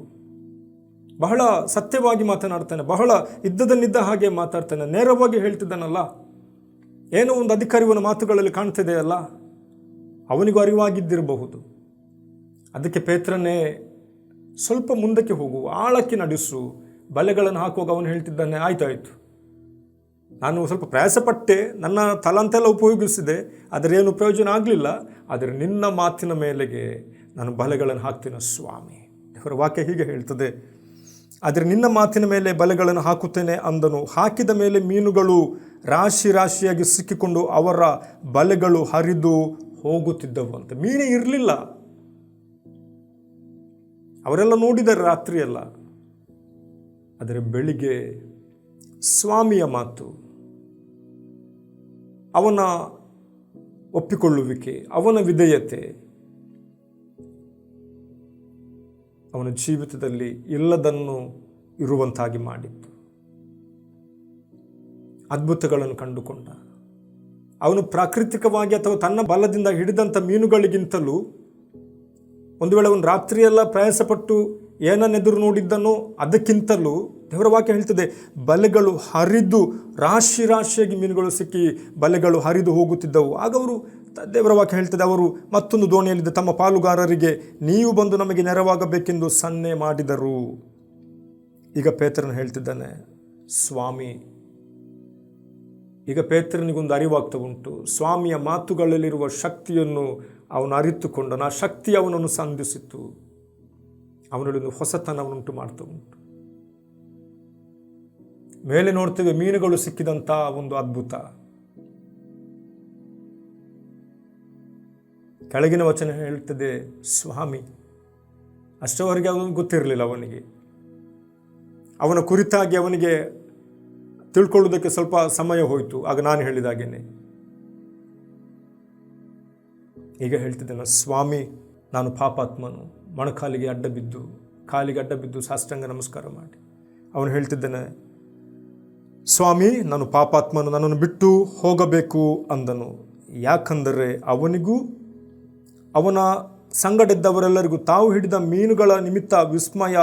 ಬಹಳ ಸತ್ಯವಾಗಿ ಮಾತನಾಡ್ತಾನೆ, ಬಹಳ ಇದ್ದದನ್ನಿದ್ದ ಹಾಗೆ ಮಾತಾಡ್ತಾನೆ, ನೇರವಾಗಿ ಹೇಳ್ತಿದ್ದಾನಲ್ಲ. ಏನೋ ಒಂದು ಅಧಿಕಾರಿಯವನ ಮಾತುಗಳಲ್ಲಿ ಕಾಣ್ತಿದೆಯಲ್ಲ, ಅವನಿಗೂ ಅರಿವಾಗಿದ್ದಿರಬಹುದು. ಅದಕ್ಕೆ ಪೇತ್ರನೇ ಸ್ವಲ್ಪ ಮುಂದಕ್ಕೆ ಹೋಗು, ಆಳಕ್ಕೆ ನಡೆಸು, ಬಲೆಗಳನ್ನು ಹಾಕುವಾಗ ಅವನು ಹೇಳ್ತಿದ್ದಾನೆ, ಆಯ್ತಾಯ್ತು, ನಾನು ಸ್ವಲ್ಪ ಪ್ರಯಾಸಪಟ್ಟೆ, ನನ್ನ ತಲಾಂತೆಲ್ಲ ಉಪಯೋಗಿಸಿದೆ, ಆದರೆ ಏನು ಪ್ರಯೋಜನ ಆಗಲಿಲ್ಲ. ಆದರೆ ನಿನ್ನ ಮಾತಿನ ಮೇಲೆಗೆ ನಾನು ಬಲೆಗಳನ್ನು ಹಾಕ್ತೀನಿ ಸ್ವಾಮಿ. ಅವರ ವಾಕ್ಯ ಹೀಗೆ ಹೇಳ್ತದೆ, ಆದರೆ ನಿನ್ನ ಮಾತಿನ ಮೇಲೆ ಬಲೆಗಳನ್ನು ಹಾಕುತ್ತೇನೆ ಅಂದನು. ಹಾಕಿದ ಮೇಲೆ ಮೀನುಗಳು ರಾಶಿ ರಾಶಿಯಾಗಿ ಸಿಕ್ಕಿಕೊಂಡು ಅವರ ಬಲೆಗಳು ಹರಿದು ಹೋಗುತ್ತಿದ್ದವು ಅಂತ. ಮೀನೇ ಇರಲಿಲ್ಲ. ಅವರೆಲ್ಲ ನೋಡಿದ್ದಾರೆ ರಾತ್ರಿಯೆಲ್ಲ. ಆದರೆ ಬೆಳಿಗ್ಗೆ ಸ್ವಾಮಿಯ ಮಾತು, ಅವನ ಒಪ್ಪಿಕೊಳ್ಳುವಿಕೆ, ಅವನ ವಿಧೇಯತೆ ಅವನ ಜೀವಿತದಲ್ಲಿ ಇಲ್ಲದನ್ನು ಇರುವಂತಾಗಿ ಮಾಡಿತ್ತು. ಅದ್ಭುತಗಳನ್ನು ಕಂಡುಕೊಂಡ. ಅವನು ಪ್ರಾಕೃತಿಕವಾಗಿ ಅಥವಾ ತನ್ನ ಬಲದಿಂದ ಹಿಡಿದಂಥ ಮೀನುಗಳಿಗಿಂತಲೂ, ಒಂದು ವೇಳೆ ಅವನು ರಾತ್ರಿಯೆಲ್ಲ ಪ್ರಯಾಸಪಟ್ಟು ಏನನ್ನೆದುರು ನೋಡಿದ್ದನೋ ಅದಕ್ಕಿಂತಲೂ ದೇವರ ವಾಕ್ಯ ಹೇಳ್ತದೆ, ಬಲೆಗಳು ಹರಿದು ರಾಶಿ ರಾಶಿಯಾಗಿ ಮೀನುಗಳು ಸಿಕ್ಕಿ ಬಲೆಗಳು ಹರಿದು ಹೋಗುತ್ತಿದ್ದವು. ಆಗ ಅವರು, ದೇವರ ವಾಕ್ಯ ಹೇಳ್ತದೆ, ಅವರು ಮತ್ತೊಂದು ದೋಣಿಯಲ್ಲಿದ್ದ ತಮ್ಮ ಪಾಲುಗಾರರಿಗೆ ನೀವು ಬಂದು ನಮಗೆ ನೆರವಾಗಬೇಕೆಂದು ಸನ್ನೆ ಮಾಡಿದರು. ಈಗ ಪೇತ್ರನು ಹೇಳ್ತಿದ್ದಾನೆ, ಸ್ವಾಮಿ. ಈಗ ಪೇತ್ರನಿಗೊಂದು ಅರಿವಾಗ್ತಾ ಉಂಟು. ಸ್ವಾಮಿಯ ಮಾತುಗಳಲ್ಲಿರುವ ಶಕ್ತಿಯನ್ನು ಅವನು ಅರಿತುಕೊಂಡನು. ಆ ಶಕ್ತಿ ಅವನನ್ನು ಸಂಧಿಸಿತ್ತು. ಅವನಲ್ಲಿ ಒಂದು ಹೊಸತನವನ್ನುಂಟು ಮಾಡ್ತಾ ಉಂಟು. ಮೇಲೆ ನೋಡ್ತೇವೆ ಮೀನುಗಳು ಸಿಕ್ಕಿದಂಥ ಒಂದು ಅದ್ಭುತ. ಕೆಳಗಿನ ವಚನ ಹೇಳ್ತದೆ, ಸ್ವಾಮಿ. ಅಷ್ಟವರೆಗೆ ಅವನಿಗೆ ಗೊತ್ತಿರಲಿಲ್ಲ. ಅವನ ಕುರಿತಾಗಿ ಅವನಿಗೆ ತಿಳ್ಕೊಳ್ಳೋದಕ್ಕೆ ಸ್ವಲ್ಪ ಸಮಯ ಹೋಯಿತು. ಆಗ ನಾನು ಹೇಳಿದಾಗೇನೆ ಈಗ ಹೇಳ್ತಿದ್ದೇನೆ, ಸ್ವಾಮಿ, ನಾನು ಪಾಪಾತ್ಮನು. ಮೊಣಕಾಲಿಗೆ ಕಾಲಿಗೆ ಅಡ್ಡ ಬಿದ್ದು ಸಾಷ್ಟಾಂಗ ನಮಸ್ಕಾರ ಮಾಡಿ ಅವನು ಹೇಳ್ತಿದ್ದೇನೆ, ಸ್ವಾಮಿ, ನಾನು ಪಾಪಾತ್ಮನು, ನನ್ನನ್ನು ಬಿಟ್ಟು ಹೋಗಬೇಕು ಅಂದನು. ಯಾಕಂದರೆ ಅವನಿಗೂ ಅವನ ಸಂಗಡಿದ್ದವರೆಲ್ಲರಿಗೂ ತಾವು ಹಿಡಿದ ಮೀನುಗಳ ನಿಮಿತ್ತ ವಿಸ್ಮಯ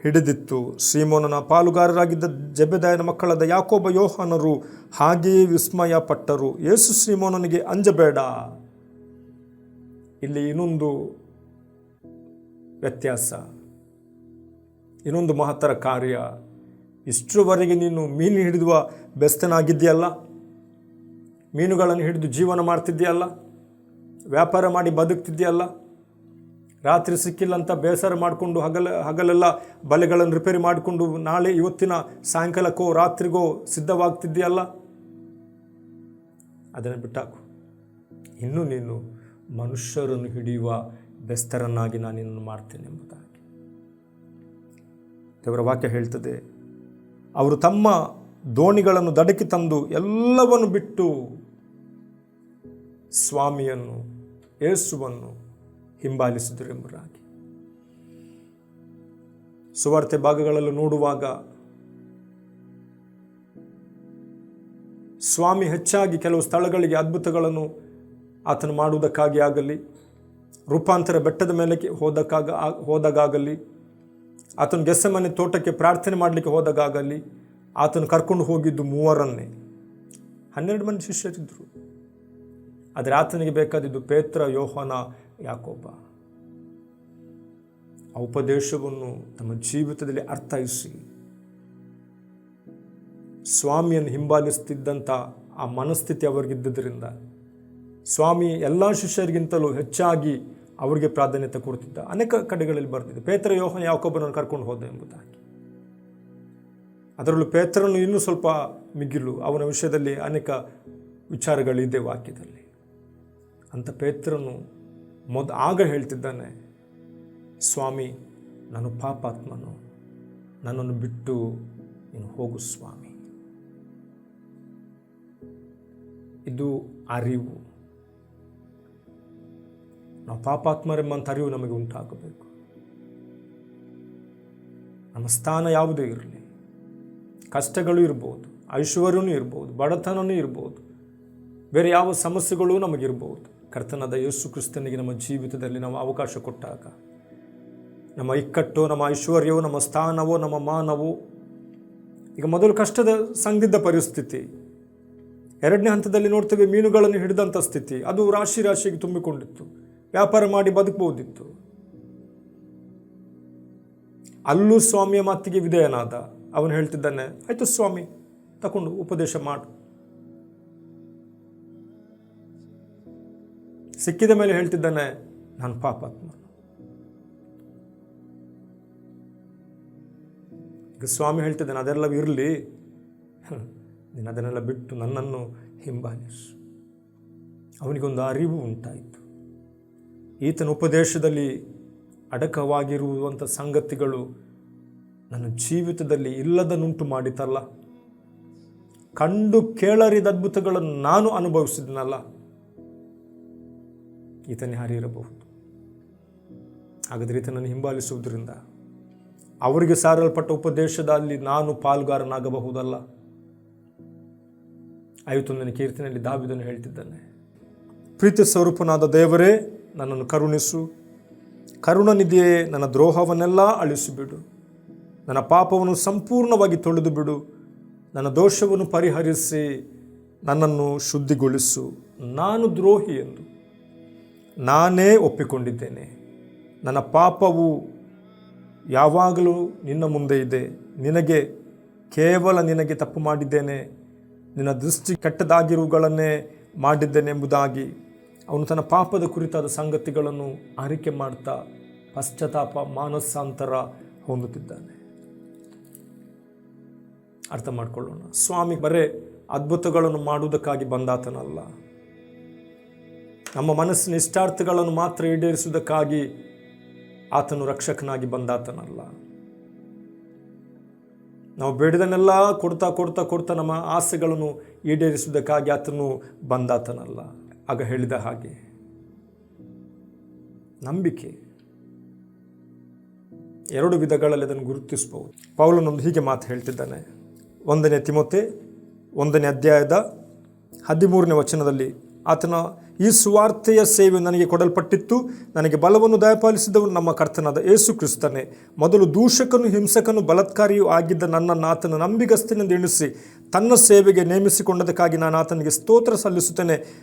ಹಿಡಿದಿತ್ತು. ಸೀಮೋನನ ಪಾಲುಗಾರರಾಗಿದ್ದ ಜೆಬೆದಾಯನ ಮಕ್ಕಳಾದ ಯಾಕೋಬ, ಯೋಹಾನರು ಹಾಗೆಯೇ ವಿಸ್ಮಯ ಪಟ್ಟರು. ಯೇಸು ಸೀಮೋನನಿಗೆ, ಅಂಜಬೇಡ. ಇಲ್ಲಿ ಇನ್ನೊಂದು ವ್ಯತ್ಯಾಸ, ಇನ್ನೊಂದು ಮಹತ್ತರ ಕಾರ್ಯ. ಇಷ್ಟರವರೆಗೆ ನೀನು ಮೀನು ಹಿಡಿದುವ ಬೆಸ್ತನಾಗಿದ್ದೀಯಲ್ಲ, ಮೀನುಗಳನ್ನು ಹಿಡಿದು ಜೀವನ ಮಾಡ್ತಿದ್ದೀಯಲ್ಲ, ವ್ಯಾಪಾರ ಮಾಡಿ ಬದುಕ್ತಿದ್ದೀಯಲ್ಲ, ರಾತ್ರಿ ಸಿಕ್ಕಿಲ್ಲ ಅಂತ ಬೇಸರ ಮಾಡಿಕೊಂಡು ಹಗಲೆಲ್ಲ ಬಲೆಗಳನ್ನು ರಿಪೇರಿ ಮಾಡಿಕೊಂಡು ನಾಳೆ ಇವತ್ತಿನ ಸಾಯಂಕಾಲಕ್ಕೋ ರಾತ್ರಿಗೋ ಸಿದ್ಧವಾಗ್ತಿದ್ದೀಯಲ್ಲ, ಅದನ್ನು ಬಿಟ್ಟಾಕು. ಇನ್ನು ನೀನು ಮನುಷ್ಯರನ್ನು ಹಿಡಿಯುವ ಬೆಸ್ತರನ್ನಾಗಿ ನಾನು ನಿನ್ನನ್ನು ಮಾಡ್ತೇನೆ ಎಂಬುದಾಗಿ ದೇವರ ವಾಕ್ಯ ಹೇಳ್ತದೆ. ಅವರು ತಮ್ಮ ದೋಣಿಗಳನ್ನು ದಡಕ್ಕೆ ತಂದು ಎಲ್ಲವನ್ನು ಬಿಟ್ಟು ಸ್ವಾಮಿಯನ್ನು, ಯೇಸುವನ್ನು ಹಿಂಬಾಲಿಸಿದರು ಎಂಬುದಾಗಿ. ಸುವಾರ್ತೆ ಭಾಗಗಳಲ್ಲಿ ನೋಡುವಾಗ ಸ್ವಾಮಿ ಹೆಚ್ಚಾಗಿ ಕೆಲವು ಸ್ಥಳಗಳಿಗೆ ಅದ್ಭುತಗಳನ್ನು ಆತನು ಮಾಡುವುದಕ್ಕಾಗಿ ಆಗಲಿ, ರೂಪಾಂತರ ಬೆಟ್ಟದ ಮೇಲೆ ಹೋದಾಗಲಿ, ಆತನು ಗೆಸೆಮನೆ ತೋಟಕ್ಕೆ ಪ್ರಾರ್ಥನೆ ಮಾಡಲಿಕ್ಕೆ ಹೋದಾಗಲಿ, ಆತನು ಕರ್ಕೊಂಡು ಹೋಗಿದ್ದು 3 12 ಮಂದಿ ಶಿಷ್ಯರಿದ್ದರು. ಆದರೆ ಆತನಿಗೆ ಬೇಕಾದಿದ್ದು ಪೇತ್ರ, ಯೋಹಾನ, ಯಾಕೋಬ. ಆ ಉಪದೇಶವನ್ನು ತಮ್ಮ ಜೀವಿತದಲ್ಲಿ ಅರ್ಥೈಸಿ ಸ್ವಾಮಿಯನ್ನು ಹಿಂಬಾಲಿಸುತ್ತಿದ್ದಂಥ ಆ ಮನಸ್ಥಿತಿ ಅವರಿಗಿದ್ದರಿಂದ ಸ್ವಾಮಿ ಎಲ್ಲ ಶಿಷ್ಯರಿಗಿಂತಲೂ ಹೆಚ್ಚಾಗಿ ಅವರಿಗೆ ಪ್ರಾಧಾನ್ಯತೆ ಕೊಡ್ತಿದ್ದ. ಅನೇಕ ಕಡೆಗಳಲ್ಲಿ ಬರ್ತಿದೆ, ಪೇತ್ರ, ಯೋಹಾನ, ಯಾಕೋಬನನ್ನು ಕರ್ಕೊಂಡು ಹೋದ ಎಂಬುದಾಗಿ. ಅದರಲ್ಲೂ ಪೇತ್ರನು ಇನ್ನೂ ಸ್ವಲ್ಪ ಮಿಗಿಲು, ಅವನ ವಿಷಯದಲ್ಲಿ ಅನೇಕ ವಿಚಾರಗಳಿದೆ ವಾಕ್ಯದಲ್ಲಿ. ಅಂತ ಪೇತ್ರನು ಆಗ ಹೇಳ್ತಿದ್ದಾನೆ, ಸ್ವಾಮಿ, ನಾನು ಪಾಪಾತ್ಮನು, ನನ್ನನ್ನು ಬಿಟ್ಟು ನೀನು ಹೋಗು ಸ್ವಾಮಿ. ಇದು ಅರಿವು. ನಾವು ಪಾಪಾತ್ಮರೆಂಬಂಥ ಅರಿವು ನಮಗೆ ಉಂಟಾಗಬೇಕು. ನಮ್ಮ ಸ್ಥಾನ ಯಾವುದೇ ಇರಲಿ, ಕಷ್ಟಗಳು ಇರ್ಬೋದು, ಐಶ್ವರ್ಯವೂ ಇರ್ಬೋದು, ಬಡತನವೂ ಇರ್ಬೋದು, ಬೇರೆ ಯಾವ ಸಮಸ್ಯೆಗಳೂ ನಮಗಿರ್ಬೋದು. ಕರ್ತನಾದ ಯೇಸು ಕ್ರಿಸ್ತನಿಗೆ ನಮ್ಮ ಜೀವಿತದಲ್ಲಿ ನಾವು ಅವಕಾಶ ಕೊಟ್ಟಾಗ ನಮ್ಮ ಇಕ್ಕಟ್ಟು, ನಮ್ಮ ಐಶ್ವರ್ಯವೋ, ನಮ್ಮ ಸ್ಥಾನವೋ, ನಮ್ಮ ಮಾನವೋ, ಈಗ ಮೊದಲು ಕಷ್ಟದ ಸಂದಿಗ್ಧ ಪರಿಸ್ಥಿತಿ, ಎರಡನೇ ಹಂತದಲ್ಲಿ ನೋಡ್ತೇವೆ ಮೀನುಗಳನ್ನು ಹಿಡಿದಂಥ ಸ್ಥಿತಿ, ಅದು ರಾಶಿಗೆ ತುಂಬಿಕೊಂಡಿತ್ತು, ವ್ಯಾಪಾರ ಮಾಡಿ ಬದುಕಬಹುದಿತ್ತು. ಅಲ್ಲೂ ಸ್ವಾಮಿಯ ಮಾತಿಗೆ ವಿಧೇಯನಾದ. ಅವನು ಹೇಳ್ತಿದ್ದಾನೆ, ಆಯಿತು ಸ್ವಾಮಿ, ತಕೊಂಡು ಉಪದೇಶ ಮಾಡು. ಸಿಕ್ಕಿದ ಮೇಲೆ ಹೇಳ್ತಿದ್ದಾನೆ, ನಾನು ಪಾಪಾತ್ಮ. ಈಗ ಸ್ವಾಮಿ ಹೇಳ್ತಿದ್ದಾನೆ, ಅದೆಲ್ಲ ಇರಲಿ, ನೀನು ಅದನ್ನೆಲ್ಲ ಬಿಟ್ಟು ನನ್ನನ್ನು ಹಿಂಬಾಲಿಸು. ಅವನಿಗೊಂದು ಅರಿವು ಉಂಟಾಯಿತು. ಈತನ ಉಪದೇಶದಲ್ಲಿ ಅಡಕವಾಗಿರುವಂಥ ಸಂಗತಿಗಳು ನನ್ನ ಜೀವಿತದಲ್ಲಿ ಇಲ್ಲದನ್ನುಂಟು ಮಾಡಿತಲ್ಲ, ಕಂಡು ಕೇಳರಿದ ಅದ್ಭುತಗಳನ್ನು ನಾನು ಅನುಭವಿಸಿದ್ನಲ್ಲ, ಈತನೇ ಹರಿಯಿರಬಹುದು. ಹಾಗಾದರೆ ಈತನನ್ನು ಹಿಂಬಾಲಿಸುವುದರಿಂದ ಅವರಿಗೆ ಸಾರಲ್ಪಟ್ಟ ಉಪದೇಶದಲ್ಲಿ ನಾನು ಪಾಲುಗಾರನಾಗಬಹುದಲ್ಲ. 51ನೇ ಕೀರ್ತನೆಯಲ್ಲಿ ದಾವೀದನು ಹೇಳ್ತಿದ್ದಾನೆ, ಪ್ರೀತಿ ಸ್ವರೂಪನಾದ ದೇವರೇ, ನನ್ನನ್ನು ಕರುಣಿಸು, ಕರುಣನಿಧಿಯೇ, ನನ್ನ ದ್ರೋಹವನ್ನೆಲ್ಲ ಅಳಿಸಿಬಿಡು, ನನ್ನ ಪಾಪವನ್ನು ಸಂಪೂರ್ಣವಾಗಿ ತೊಳೆದು ಬಿಡು, ನನ್ನ ದೋಷವನ್ನು ಪರಿಹರಿಸಿ ನನ್ನನ್ನು ಶುದ್ಧಿಗೊಳಿಸು. ನಾನು ದ್ರೋಹಿ ಎಂದು ನಾನೇ ಒಪ್ಪಿಕೊಂಡಿದ್ದೇನೆ. ನನ್ನ ಪಾಪವು ಯಾವಾಗಲೂ ನಿನ್ನ ಮುಂದೆ ಇದೆ. ನಿನಗೆ ತಪ್ಪು ಮಾಡಿದ್ದೇನೆ, ನಿನ್ನ ದೃಷ್ಟಿ ಕೆಟ್ಟದಾಗಿರುವುಗಳನ್ನೇ ಮಾಡಿದ್ದೇನೆ ಎಂಬುದಾಗಿ ಅವನು ತನ್ನ ಪಾಪದ ಕುರಿತಾದ ಸಂಗತಿಗಳನ್ನು ಅರಿಕೆ ಮಾಡ್ತಾ ಪಶ್ಚಾತ್ತಾಪ, ಮಾನಸಾಂತರ ಹೊಂದುತ್ತಿದ್ದಾನೆ. ಅರ್ಥ ಮಾಡಿಕೊಳ್ಳೋಣ, ಸ್ವಾಮಿ ಬರೇ ಅದ್ಭುತಗಳನ್ನು ಮಾಡುವುದಕ್ಕಾಗಿ ಬಂದಾತನಲ್ಲ, ನಮ್ಮ ಮನಸ್ಸಿನ ಇಷ್ಟಾರ್ಥಗಳನ್ನು ಮಾತ್ರ ಈಡೇರಿಸುವುದಕ್ಕಾಗಿ ಆತನು ರಕ್ಷಕನಾಗಿ ಬಂದಾತನಲ್ಲ. ನಾವು ಬೇಡಿದನ್ನೆಲ್ಲ ಕೊಡ್ತಾ ನಮ್ಮ ಆಸೆಗಳನ್ನು ಈಡೇರಿಸುವುದಕ್ಕಾಗಿ ಆತನು ಬಂದಾತನಲ್ಲ. ಆಗ ಹೇಳಿದ ಹಾಗೆ ನಂಬಿಕೆ 2 ವಿಧಗಳಲ್ಲಿ ಅದನ್ನು ಗುರುತಿಸಬಹುದು. ಪೌಲನೊಂದು ಹೀಗೆ ಮಾತು ಹೇಳ್ತಿದ್ದಾನೆ, 1ನೇ ತಿಮೋಥೆ 1ನೇ ಅಧ್ಯಾಯದ 13ನೇ ವಚನದಲ್ಲಿ, ಆತನ ಈ ಸುವಾರ್ತೆಯ ಸೇವೆ ನನಗೆ ಕೊಡಲ್ಪಟ್ಟಿತ್ತು, ನನಗೆ ಬಲವನ್ನು ದಯಪಾಲಿಸಿದವನು ನಮ್ಮ ಕರ್ತನಾದ ಯೇಸು ಕ್ರಿಸ್ತನೇ. ಮೊದಲು ದೂಷಕನು, ಹಿಂಸಕನು, ಬಲಾತ್ಕಾರಿಯೂ ಆಗಿದ್ದ ನನ್ನನ್ನು ಆತನ ನಂಬಿಗಸ್ತಿನೆಂದು ಎಣಿಸಿ ತನ್ನ ಸೇವೆಗೆ ನೇಮಿಸಿಕೊಂಡದಕ್ಕಾಗಿ ನಾನು ಆತನಿಗೆ ಸ್ತೋತ್ರ ಸಲ್ಲಿಸುತ್ತೇನೆ.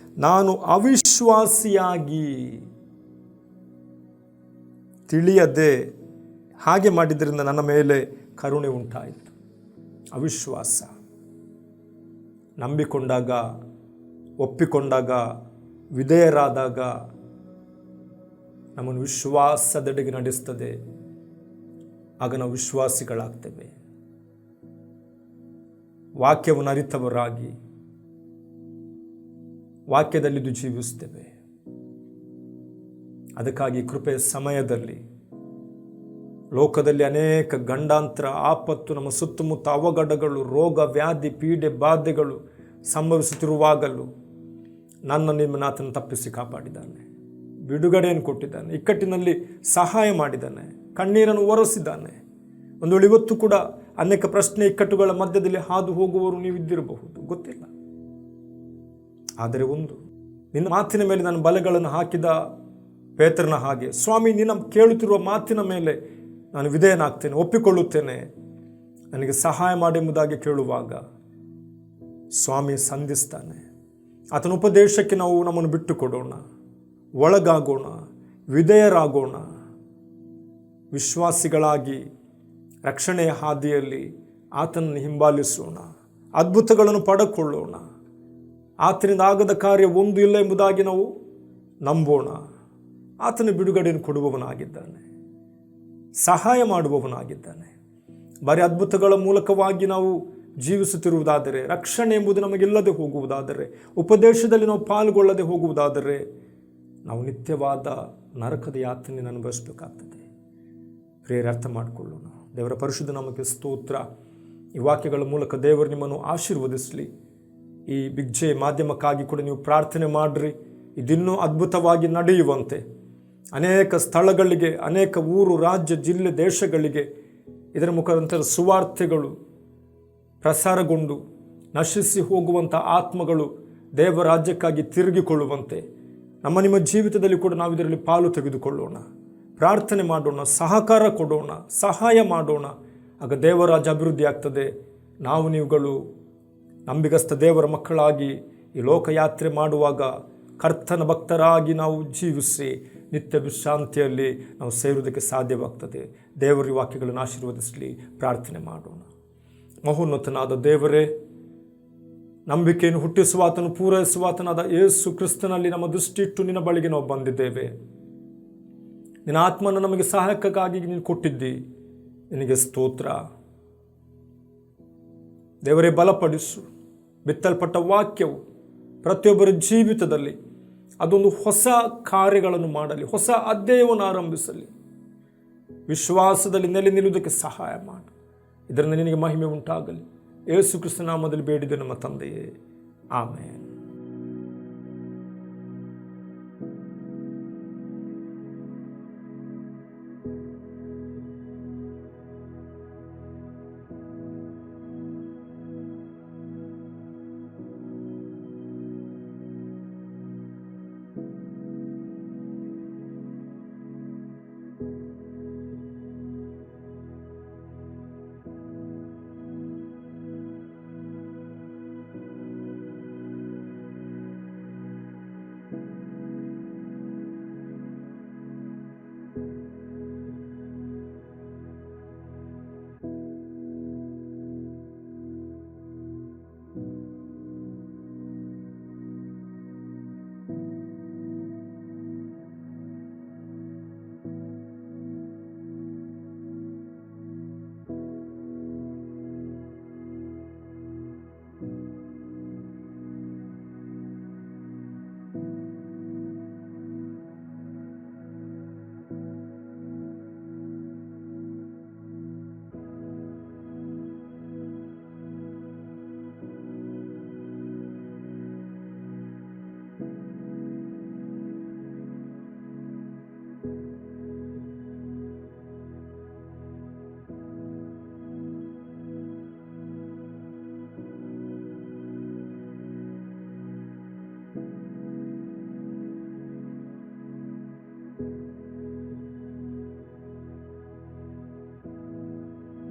ನಾನು ಅವಿಶ್ವಾಸಿಯಾಗಿ ತಿಳಿಯದೆ ಹಾಗೆ ಮಾಡಿದ್ದರಿಂದ ನನ್ನ ಮೇಲೆ ಕರುಣೆ ಉಂಟಾಯಿತು. ಅವಿಶ್ವಾಸ, ನಂಬಿಕೊಂಡಾಗ, ಒಪ್ಪಿಕೊಂಡಾಗ, ವಿಧೇಯರಾದಾಗ ನಮ್ಮನ್ನು ವಿಶ್ವಾಸದೆಡೆಗೆ ನಡೆಸ್ತದೆ. ಆಗ ನಾವು ವಿಶ್ವಾಸಿಗಳಾಗ್ತೇವೆ. ವಾಕ್ಯವನ್ನು ಅರಿತವರಾಗಿ ವಾಕ್ಯದಲ್ಲಿದ್ದು ಜೀವಿಸ್ತೇವೆ. ಅದಕ್ಕಾಗಿ ಕೃಪೆಯ ಸಮಯದಲ್ಲಿ ಲೋಕದಲ್ಲಿ ಅನೇಕ ಗಂಡಾಂತರ, ಆಪತ್ತು, ನಮ್ಮ ಸುತ್ತಮುತ್ತ ಅವಘಡಗಳು, ರೋಗ, ವ್ಯಾಧಿ, ಪೀಡೆ, ಬಾಧೆಗಳು ಸಂಭವಿಸುತ್ತಿರುವಾಗಲೂ ನಿಮ್ಮನ್ನು ಆತನು ತಪ್ಪಿಸಿ ಕಾಪಾಡಿದ್ದಾನೆ, ಬಿಡುಗಡೆಯನ್ನು ಕೊಟ್ಟಿದ್ದಾನೆ, ಇಕ್ಕಟ್ಟಿನಲ್ಲಿ ಸಹಾಯ ಮಾಡಿದ್ದಾನೆ, ಕಣ್ಣೀರನ್ನು ಒರೆಸಿದ್ದಾನೆ. ಒಂದು ವೇಳೆ ಇವತ್ತು ಕೂಡ ಅನೇಕ ಪ್ರಶ್ನೆ, ಇಕ್ಕಟ್ಟುಗಳ ಮಧ್ಯದಲ್ಲಿ ಹಾದು ಹೋಗುವವರು ನೀವಿದ್ದಿರಬಹುದು, ಗೊತ್ತಿಲ್ಲ. ಆದರೆ ನಿನ್ನ ಮಾತಿನ ಮೇಲೆ ನಾನು ಬಲೆಗಳನ್ನು ಹಾಕಿದ ಪೇತ್ರನ ಹಾಗೆ, ಸ್ವಾಮಿ ನಿನ್ನ ಕೇಳುತ್ತಿರುವ ಮಾತಿನ ಮೇಲೆ ನಾನು ವಿಧೇಯನಾಗ್ತೇನೆ, ಒಪ್ಪಿಕೊಳ್ಳುತ್ತೇನೆ, ನನಗೆ ಸಹಾಯ ಮಾಡೆಂಬುದಾಗಿ ಕೇಳುವಾಗ ಸ್ವಾಮಿ ಸಂಧಿಸ್ತಾನೆ. ಆತನ ಉಪದೇಶಕ್ಕೆ ನಾವು ನಮ್ಮನ್ನು ಬಿಟ್ಟು ಕೊಡೋಣ, ಒಳಗಾಗೋಣ, ವಿಧೇಯರಾಗೋಣ, ವಿಶ್ವಾಸಿಗಳಾಗಿ ರಕ್ಷಣೆಯ ಹಾದಿಯಲ್ಲಿ ಆತನನ್ನು ಹಿಂಬಾಲಿಸೋಣ, ಅದ್ಭುತಗಳನ್ನು ಪಡೆದುಕೊಳ್ಳೋಣ. ಆತನಿಂದ ಆಗದ ಕಾರ್ಯ ಒಂದು ಇಲ್ಲ ಎಂಬುದಾಗಿ ನಾವು ನಂಬೋಣ. ಆತನ ಬಿಡುಗಡೆಯನ್ನು ಕೊಡುವವನಾಗಿದ್ದಾನೆ, ಸಹಾಯ ಮಾಡುವವನಾಗಿದ್ದಾನೆ. ಬರೀ ಅದ್ಭುತಗಳ ಮೂಲಕವಾಗಿ ನಾವು ಜೀವಿಸುತ್ತಿರುವುದಾದರೆ, ರಕ್ಷಣೆ ಎಂಬುದು ನಮಗಿಲ್ಲದೆ ಹೋಗುವುದಾದರೆ, ಉಪದೇಶದಲ್ಲಿ ನಾವು ಪಾಲ್ಗೊಳ್ಳದೆ ಹೋಗುವುದಾದರೆ ನಾವು ನಿತ್ಯವಾದ ನರಕದ ಯಾತನೆಯನ್ನು ಅನುಭವಿಸಬೇಕಾಗ್ತದೆ. ಪ್ರಿಯರೇ, ಅರ್ಥ ಮಾಡಿಕೊಳ್ಳೋಣ. ದೇವರ ಪರಿಶುದ್ಧ ನಾಮಕ್ಕೆ ಸ್ತೋತ್ರ. ಈ ವಾಕ್ಯಗಳ ಮೂಲಕ ದೇವರು ನಿಮ್ಮನ್ನು ಆಶೀರ್ವದಿಸಲಿ. ಈ ಬಿಗ್ ಜೆ ಮಾಧ್ಯಮಕ್ಕಾಗಿ ಕೂಡ ನೀವು ಪ್ರಾರ್ಥನೆ ಮಾಡಿರಿ. ಇದಿನ್ನೂ ಅದ್ಭುತವಾಗಿ ನಡೆಯುವಂತೆ ಅನೇಕ ಸ್ಥಳಗಳಿಗೆ, ಅನೇಕ ಊರು, ರಾಜ್ಯ, ಜಿಲ್ಲೆ, ದೇಶಗಳಿಗೆ ಇದರ ಮುಖಾಂತರ ಸುವಾರ್ತೆಗಳು ಪ್ರಸಾರಗೊಂಡು ನಶಿಸಿ ಹೋಗುವಂಥ ಆತ್ಮಗಳು ದೇವ ರಾಜ್ಯಕ್ಕಾಗಿ ತಿರುಗಿಕೊಳ್ಳುವಂತೆ ನಮ್ಮ ನಿಮ್ಮ ಜೀವಿತದಲ್ಲಿ ಕೂಡ ನಾವು ಇದರಲ್ಲಿ ಪಾಲು ತೆಗೆದುಕೊಳ್ಳೋಣ, ಪ್ರಾರ್ಥನೆ ಮಾಡೋಣ, ಸಹಕಾರ ಕೊಡೋಣ, ಸಹಾಯ ಮಾಡೋಣ. ಆಗ ದೇವರಾಜ್ಯ ಅಭಿವೃದ್ಧಿ ಆಗ್ತದೆ. ನಾವು ನೀವುಗಳು ನಂಬಿಗಸ್ತ ದೇವರ ಮಕ್ಕಳಾಗಿ ಈ ಲೋಕಯಾತ್ರೆ ಮಾಡುವಾಗ ಕರ್ತನ ಭಕ್ತರಾಗಿ ನಾವು ಜೀವಿಸಿ ನಿತ್ಯ ವಿಶ್ರಾಂತಿಯಲ್ಲಿ ನಾವು ಸೇರುವುದಕ್ಕೆ ಸಾಧ್ಯವಾಗ್ತದೆ. ದೇವರ ವಾಕ್ಯಗಳನ್ನು ಆಶೀರ್ವದಿಸಲಿ. ಪ್ರಾರ್ಥನೆ ಮಾಡೋಣ. ಮಹೋನ್ನತನಾದ ದೇವರೇ, ನಂಬಿಕೆಯನ್ನು ಹುಟ್ಟಿಸುವಾತನು ಪೂರೈಸುವಾತನಾದ ಯೇಸು ಕ್ರಿಸ್ತನಲ್ಲಿ ನಮ್ಮ ದೃಷ್ಟಿ ಇಟ್ಟು ನಿನ್ನ ಬಳಿಗೆ ನಾವು ಬಂದಿದ್ದೇವೆ. ನಿನ್ನ ಆತ್ಮನ ನಮಗೆ ಸಹಾಯಕ್ಕಾಗಿ ನೀನು ಕೊಟ್ಟಿದ್ದಿ, ನಿನಗೆ ಸ್ತೋತ್ರ. ದೇವರೇ, ಬಲಪಡಿಸು. ಬಿತ್ತಲ್ಪಟ್ಟ ವಾಕ್ಯವು ಪ್ರತಿಯೊಬ್ಬರ ಜೀವಿತದಲ್ಲಿ ಅದೊಂದು ಹೊಸ ಕಾರ್ಯಗಳನ್ನು ಮಾಡಲಿ, ಹೊಸ ಅಧ್ಯಾಯವನ್ನು ಆರಂಭಿಸಲಿ. ವಿಶ್ವಾಸದಲ್ಲಿ ನೆಲೆ ನಿಲ್ಲುವುದಕ್ಕೆ ಸಹಾಯ ಮಾಡು. ಇದರಿಂದ ನಿನಗೆ ಮಹಿಮೆ ಉಂಟಾಗಲಿ. ಯೇಸು ಕ್ರಿಸ್ತನ ನಾಮದಲ್ಲಿ ಬೇಡಿದೆ ನಮ್ಮ ತಂದೆಯೇ, ಆಮೆನ್.